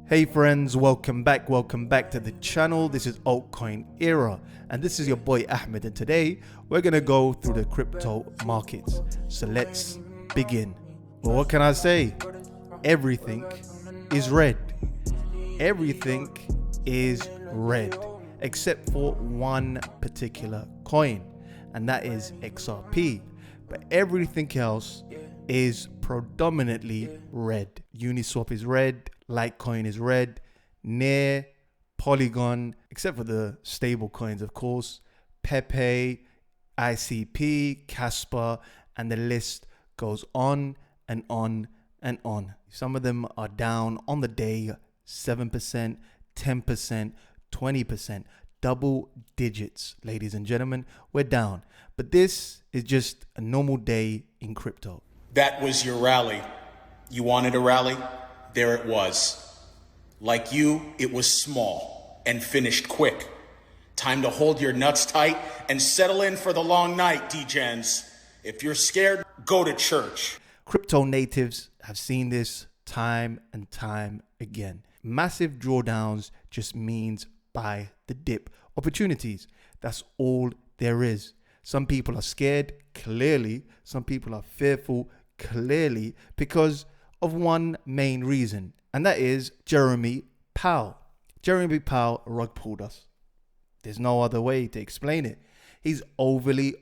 Hey friends, welcome back to the channel. This is Altcoin Era and this is your boy Ahmed, and today we're gonna go through the crypto markets. So let's begin. Well, what can I say? Everything is red. Everything is red except for one particular coin, and that is XRP. But everything else is predominantly red. Uniswap is red, Litecoin is red, Near, Polygon, except for the stable coins, of course, Pepe, ICP, Casper, and the list goes on and on and on. Some of them are down on the day 7%, 10%, 20%, double digits. Ladies and gentlemen, we're down. But this is just a normal day in crypto. That was your rally. You wanted a rally? There it was. Like you, it was small and finished quick. Time to hold your nuts tight and settle in for the long night, degens. If you're scared, go to church. Crypto natives have seen this time and time again. Massive drawdowns just means buy the dip opportunities. That's all there is. Some people are scared, clearly. Some people are fearful, clearly, because of one main reason, and that is Jeremy Powell. Jeremy Powell rug pulled us. There's no other way to explain it. He's overly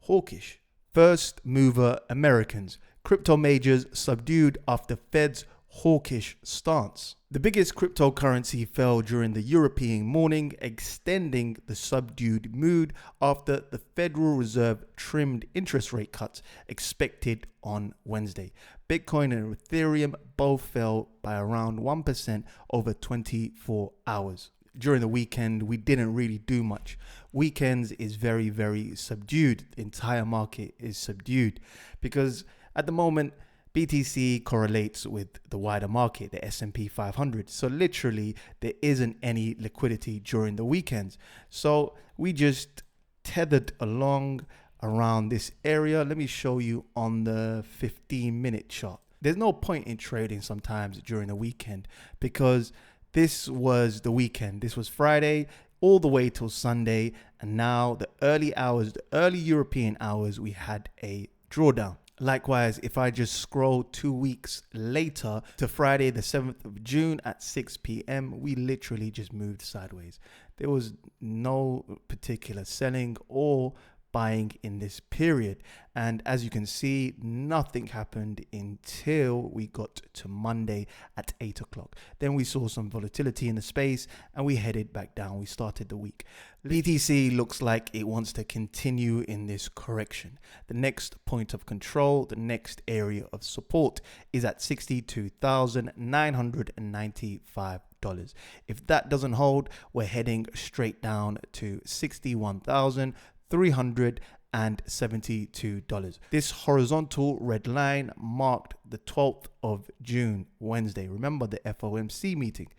hawkish. First mover Americans. Crypto majors subdued after Fed's hawkish stance. The biggest cryptocurrency fell during the European morning, extending the subdued mood after the Federal Reserve trimmed interest rate cuts expected on Wednesday. Bitcoin and Ethereum both fell by around 1% over 24 hours. During the weekend, we didn't really do much. Weekends is very subdued. The entire market is subdued because at the moment, BTC correlates with the wider market, the S&P 500. So literally, there isn't any liquidity during the weekends. So we just tethered along around this area. Let me show you on the 15-minute chart. There's no point in trading sometimes during the weekend because this was the weekend. This was Friday all the way till Sunday. And now the early hours, the early European hours, we had a drawdown. Likewise, if I just scroll 2 weeks later to Friday, the 7th of June at 6 p.m., we literally just moved sideways. There was no particular selling or buying in this period. And as you can see, nothing happened until we got to Monday at 8 o'clock. Then we saw some volatility in the space and we headed back down. We started the week. BTC looks like it wants to continue in this correction. The next point of control, the next area of support is at $62,995. If that doesn't hold, we're heading straight down to $61,372. This horizontal red line marked the 12th of June, Wednesday. Remember the FOMC meeting.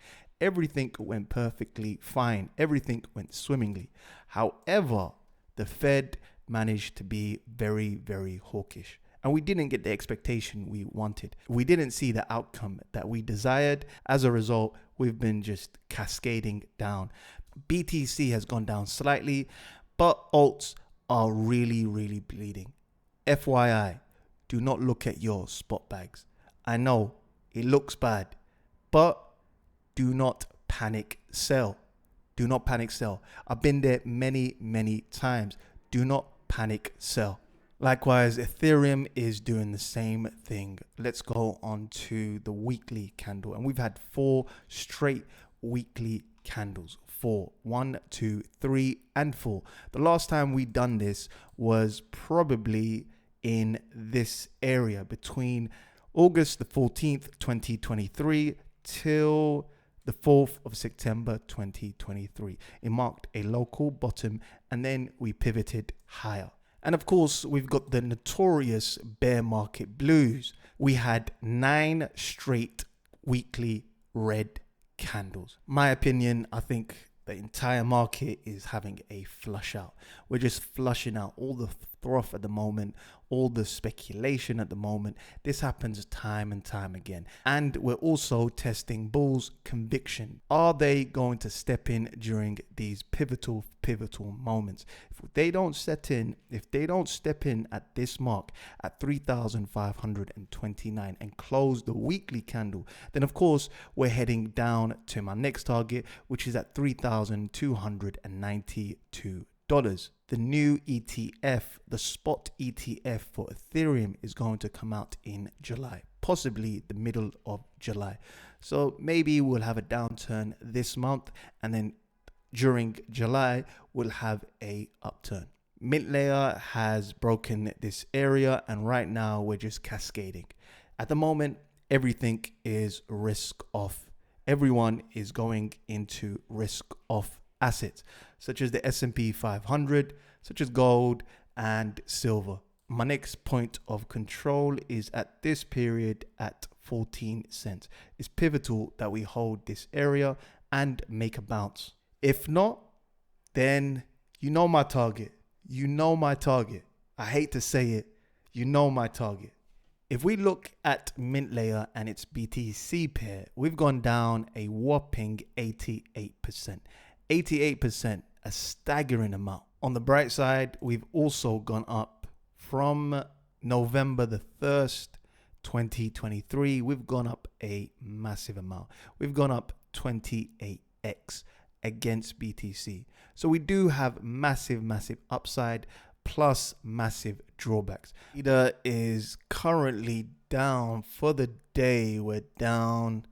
Everything went perfectly fine. Everything went swimmingly. However, the Fed managed to be very hawkish. And we didn't get the expectation we wanted. We didn't see the outcome that we desired. As a result, we've been just cascading down. BTC has gone down slightly, but alts are really bleeding. FYI, do not look at your spot bags. I know it looks bad, but do not panic sell. Do not panic sell. I've been there many times. Do not panic sell. Likewise, Ethereum is doing the same thing. Let's go on to the weekly candle. And we've had 4 straight weekly candles. 4, 1, 2, 3, and 4. The last time we done this was probably in this area between August the 14th, 2023 till the 4th of September 2023. It marked a local bottom and then we pivoted higher. And of course, we've got the notorious bear market blues. We had 9 straight weekly red candles. My opinion, I think the entire market is having a flush out. We're just flushing out all the froth at the moment, all the speculation at the moment. This happens time and time again. And we're also testing bulls' conviction. Are they going to step in during these pivotal moments? If they don't step in at this mark at 3,529 and close the weekly candle, then of course we're heading down to my next target, which is at $3,292. The new ETF, the spot ETF for Ethereum, is going to come out in July, possibly the middle of July. So maybe we'll have a downturn this month, and then during July we'll have a upturn. Mint layer has broken this area, and right now we're just cascading. At the moment, everything is risk off. Everyone is going into risk off assets, such as the S&P 500, such as gold and silver. My next point of control is at this period at 14 cents. It's pivotal that we hold this area and make a bounce. If not, then you know my target. You know my target. I hate to say it. You know my target. If we look at Mint Layer and its BTC pair, we've gone down a whopping 88%. 88%, a staggering amount. On the bright side, we've also gone up from November the 1st, 2023. We've gone up a massive amount. We've gone up 28x against BTC. So we do have massive upside plus massive drawbacks. Ether is currently down for the day. We're down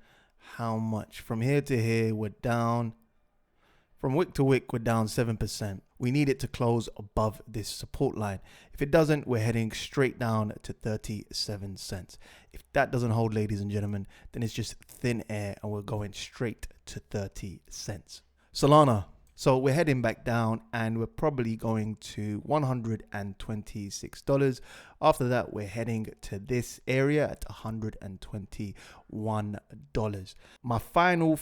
how much? From here to here, we're down. From wick to wick, we're down 7%. We need it to close above this support line. If it doesn't, we're heading straight down to 37 cents. If that doesn't hold, ladies and gentlemen, then it's just thin air and we're going straight to 30 cents. Solana. So we're heading back down and we're probably going to $126. After that, we're heading to this area at $121. My final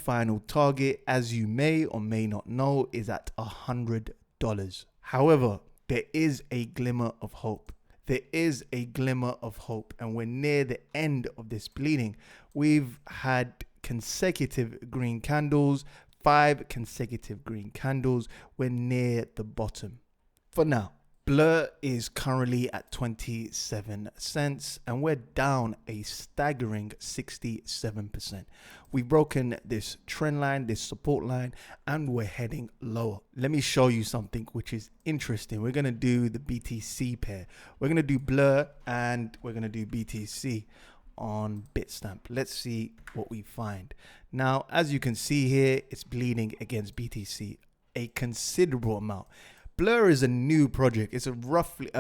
target, as you may or may not know, is at $100. However, there is a glimmer of hope. There is a glimmer of hope, and we're near the end of this bleeding. We've had consecutive green candles, 5 consecutive green candles. We're near the bottom for now. Blur is currently at 27 cents and we're down a staggering 67%. We've broken this trend line, this support line, and we're heading lower. Let me show you something which is interesting. We're going to do the BTC pair. We're going to do Blur and we're going to do BTC on Bitstamp. Let's see what we find. Now, as you can see here, it's bleeding against BTC a considerable amount. Blur is a new project. It's a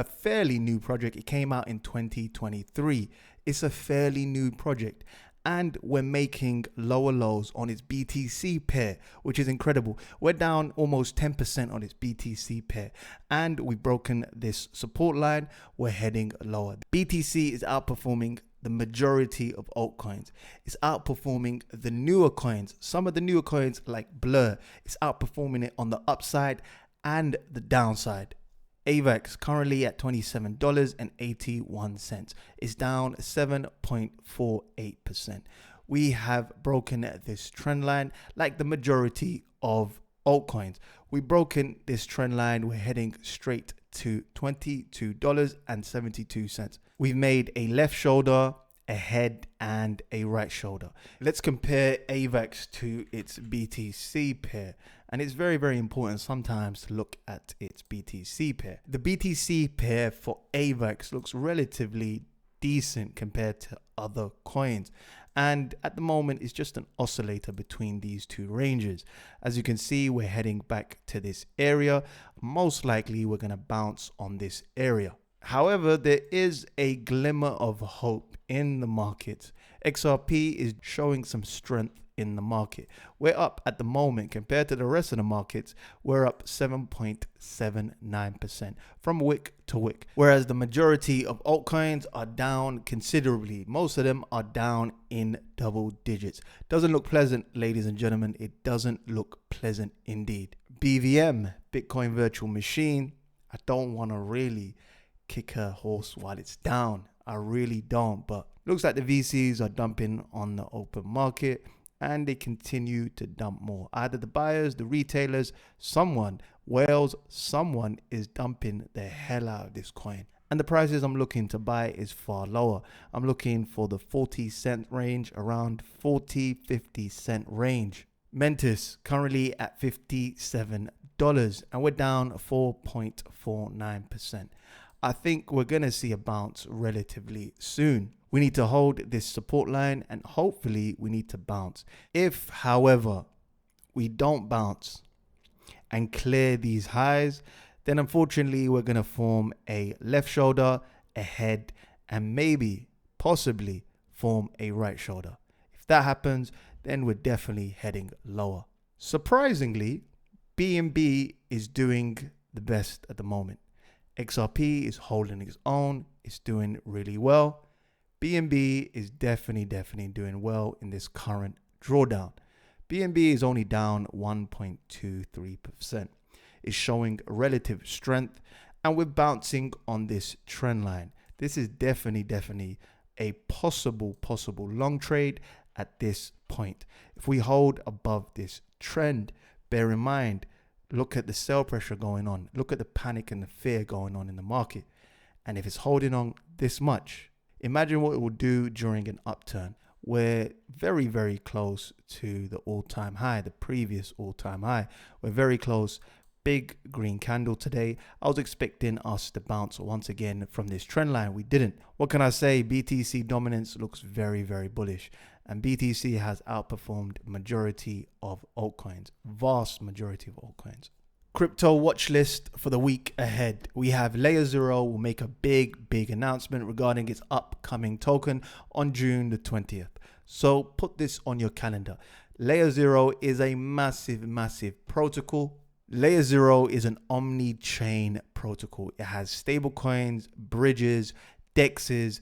fairly new project. It came out in 2023. It's a fairly new project. And we're making lower lows on its BTC pair, which is incredible. We're down almost 10% on its BTC pair. And we've broken this support line. We're heading lower. BTC is outperforming the majority of altcoins. It's outperforming the newer coins. Some of the newer coins like Blur, it's outperforming it on the upside and the downside. AVAX currently at $27.81. It's down 7.48%. We have broken this trend line like the majority of altcoins. We've broken this trend line. We're heading straight to $22.72. We've made a left shoulder, a head, and a right shoulder. Let's compare AVAX to its BTC pair. And it's very, very important sometimes to look at its BTC pair. The BTC pair for AVAX looks relatively decent compared to other coins. And at the moment, it's just an oscillator between these two ranges. As you can see, we're heading back to this area. Most likely, we're going to bounce on this area. However, there is a glimmer of hope in the market. XRP is showing some strength in the market. We're up at the moment compared to the rest of the markets. We're up 7.79% from wick to wick, whereas the majority of altcoins are down considerably. Most of them are down in double digits. Doesn't look pleasant, ladies and gentlemen. It doesn't look pleasant indeed. BVM, Bitcoin Virtual Machine. I don't want to really kick a horse while it's down. I really don't. But looks like the VCs are dumping on the open market, and they continue to dump more. Either the buyers, the retailers, someone is dumping the hell out of this coin. And the prices I'm looking to buy is far lower. I'm looking for the 40-cent range, around 50-cent range. Mentis currently at $57, and we're down 4.49%. I think we're going to see a bounce relatively soon. We need to hold this support line, and hopefully we need to bounce. If, however, we don't bounce and clear these highs, then unfortunately we're going to form a left shoulder, a head, and maybe, possibly form a right shoulder. If that happens, then we're definitely heading lower. Surprisingly, BNB is doing the best at the moment. XRP is holding its own. It's doing really well. BNB is definitely doing well in this current drawdown. BNB is only down 1.23%. It's showing relative strength, and we're bouncing on this trend line. This is definitely a possible long trade at this point. If we hold above this trend, bear in mind, look at the sell pressure going on. Look at the panic and the fear going on in the market. And if it's holding on this much, imagine what it will do during an upturn. We're very close to the all-time high, the previous all-time high. We're very close. Big green candle today. I was expecting us to bounce once again from this trend line. We didn't. What can I say? BTC dominance looks very bullish, and BTC has outperformed majority of altcoins, vast majority of altcoins. Crypto watch list for the week ahead. We have Layer 0 will make a big announcement regarding its upcoming token on June the 20th. So put this on your calendar. Layer 0 is a massive protocol. Layer 0 is an omni-chain protocol. It has stablecoins, bridges, DEXs,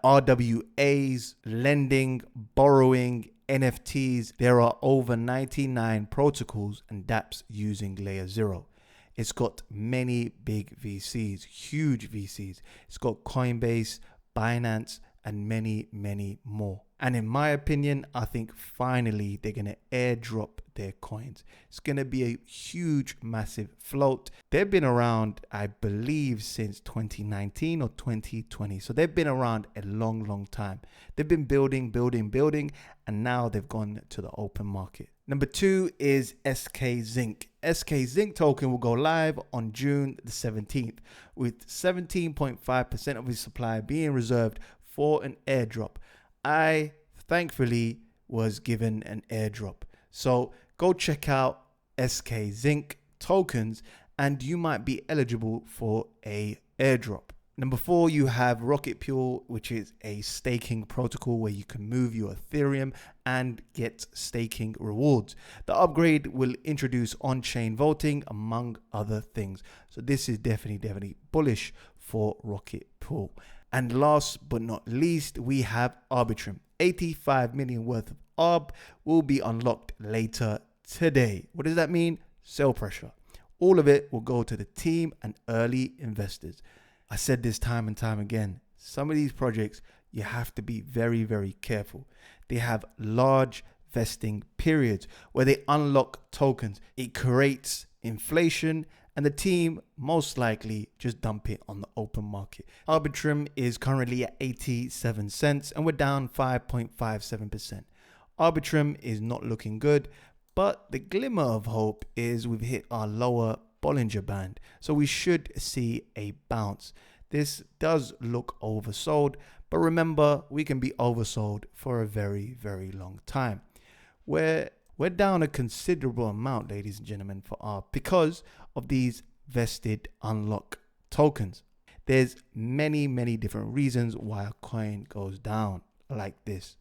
RWAs, lending, borrowing, NFTs. There are over 99 protocols and dApps using Layer 0. It's got many big VCs, huge VCs. It's got Coinbase, Binance, and many more. And in my opinion, I think finally they're going to airdrop their coins. It's going to be a huge, massive float. They've been around, I believe, since 2019 or 2020. So they've been around a long time. They've been building, and now they've gone to the open market. Number 2 is SK Zinc. SK Zinc token will go live on June the 17th with 17.5% of its supply being reserved for an airdrop. I thankfully was given an airdrop. So go check out SK Zinc tokens and you might be eligible for a airdrop. Number 4, you have Rocket Fuel, which is a staking protocol where you can move your Ethereum and get staking rewards. The upgrade will introduce on-chain voting, among other things. So this is definitely bullish for Rocket Fuel. And last but not least, we have Arbitrum. 85 million worth of ARB will be unlocked later today. What does that mean? Sell pressure. All of it will go to the team and early investors. I said this time and time again, some of these projects, you have to be very careful. They have large vesting periods where they unlock tokens. It creates inflation and the team most likely just dump it on the open market. Arbitrum is currently at 87 cents and we're down 5.57%. Arbitrum is not looking good, but the glimmer of hope is we've hit our lower Bollinger Band, so we should see a bounce. This does look oversold, but remember, we can be oversold for a very long time. We're down a considerable amount, ladies and gentlemen, for ARB because of these vested unlock tokens. There's many different reasons why a coin goes down like this.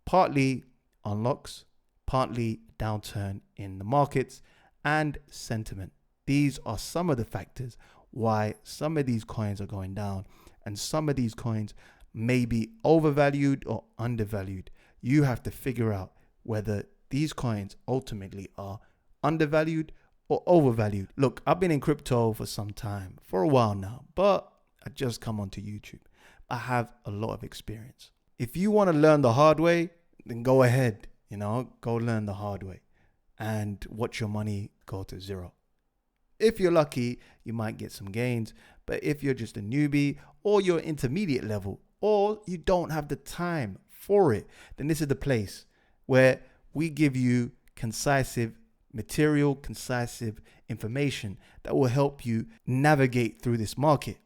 Partly unlocks, partly downturn in the markets, and sentiment. These are some of the factors why some of these coins are going down, and some of these coins may be overvalued or undervalued. You have to figure out whether these coins ultimately are undervalued or overvalued. Look, I've been in crypto for some time, for a while now, but I just come onto YouTube. I have a lot of experience. If you want to learn the hard way, then go ahead, go learn the hard way and watch your money go to zero. If you're lucky, you might get some gains. But if you're just a newbie or you're intermediate level or you don't have the time for it, then this is the place where we give you concise material, concise information that will help you navigate through this market.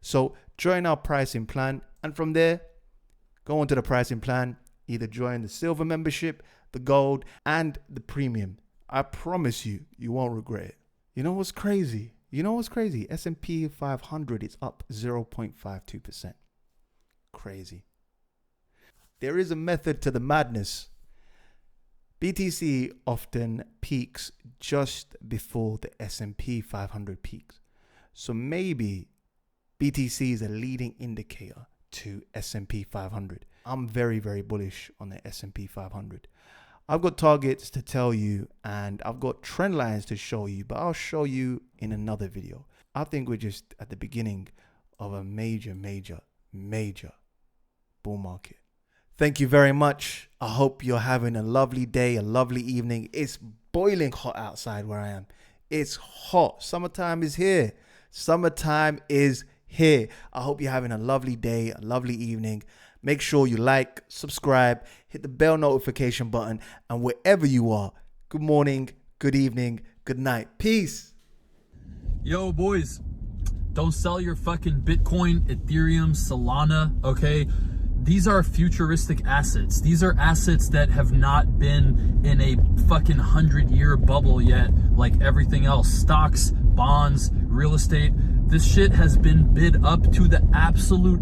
So join our pricing plan, and from there, go on to the pricing plan. Either join the silver membership, the gold, and the premium. I promise you, you won't regret it. You know what's crazy? S&P 500 is up 0.52%. Crazy. There is a method to the madness. BTC often peaks just before the S&P 500 peaks. So maybe BTC is a leading indicator to S&P 500. I'm very, very bullish on the S&P 500. I've got targets to tell you and I've got trend lines to show you, but I'll show you in another video. I think we're just at the beginning of a major bull market. Thank you very much. I hope you're having a lovely day, a lovely evening. It's boiling hot outside where I am. It's hot. Summertime is here. I hope you're having a lovely day, a lovely evening. Make sure you like, subscribe, hit the bell notification button, and wherever you are, good morning, good evening, good night. Peace. Yo, boys, don't sell your fucking Bitcoin, Ethereum, Solana, okay? These are futuristic assets. These are assets that have not been in a fucking 100-year bubble yet, like everything else. Stocks, bonds, real estate. This shit has been bid up to the absolute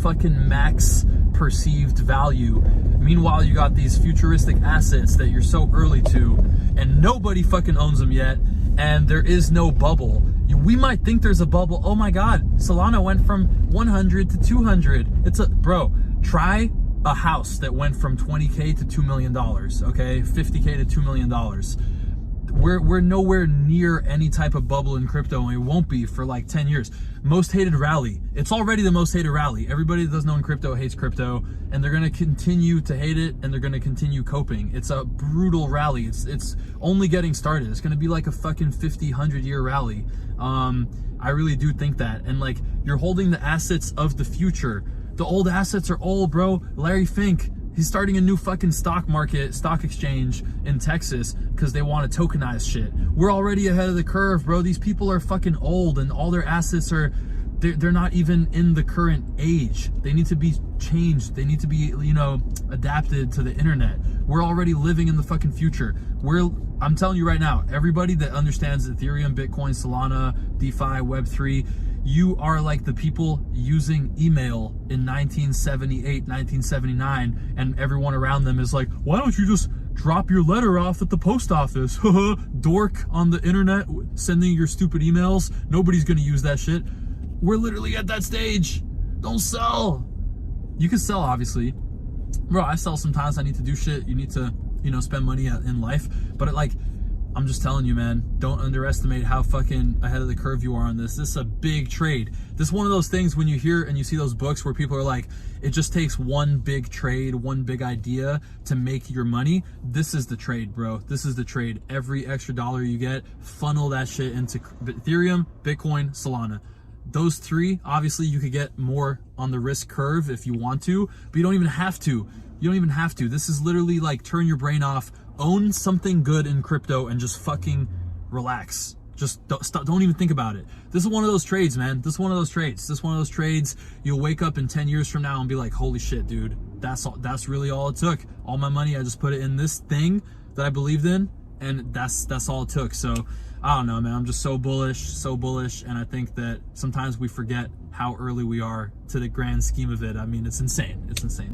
fucking max perceived value. Meanwhile, you got these futuristic assets that you're so early to, and nobody fucking owns them yet, and there is no bubble. We might think there's a bubble. Oh my God, Solana went from 100 to 200. Try a house that went from 20K to $2 million, okay? 50K to $2 million. We're nowhere near any type of bubble in crypto, and it won't be for like 10 years. Most hated rally. It's already the most hated rally. Everybody that doesn't own crypto hates crypto, and they're going to continue to hate it, and they're going to continue coping. It's a brutal rally. It's only getting started. It's going to be like a fucking 50, 100-year rally. I really do think that. And like, you're holding the assets of the future. The old assets are old, bro. Larry Fink, he's starting a new fucking stock exchange in Texas because they want to tokenize shit. We're already ahead of the curve, bro. These people are fucking old and all their assets they're not even in the current age. They need to be changed. They need to be, adapted to the internet. We're already living in the fucking future. I'm telling you right now, everybody that understands Ethereum, Bitcoin, Solana, DeFi, Web3, you are like the people using email in 1978, 1979, and everyone around them is like, why don't you just drop your letter off at the post office? Dork on the internet sending your stupid emails. Nobody's gonna use that shit. We're literally at that stage. Don't sell. You can sell, obviously. Bro, I sell sometimes. I need to do shit. You need to, spend money in life. But I'm just telling you, man, don't underestimate how fucking ahead of the curve you are on this. This is a big trade. This is one of those things when you hear and you see those books where people are like, it just takes one big trade, one big idea to make your money. This is the trade, bro. This is the trade. Every extra dollar you get, funnel that shit into Ethereum, Bitcoin, Solana. Those three, obviously you could get more on the risk curve if you want to, but you don't even have to. You don't even have to. This is literally like turn your brain off, own something good in crypto, and just fucking relax. Just don't even think about it. This is one of those trades, man. This is one of those trades. You'll wake up in 10 years from now and be like, holy shit, dude, that's really all it took. All my money, I just put it in this thing that I believed in, and that's all it took. So I don't know, man. I'm just so bullish, and I think that sometimes we forget how early we are to the grand scheme of it. I mean, it's insane. It's insane.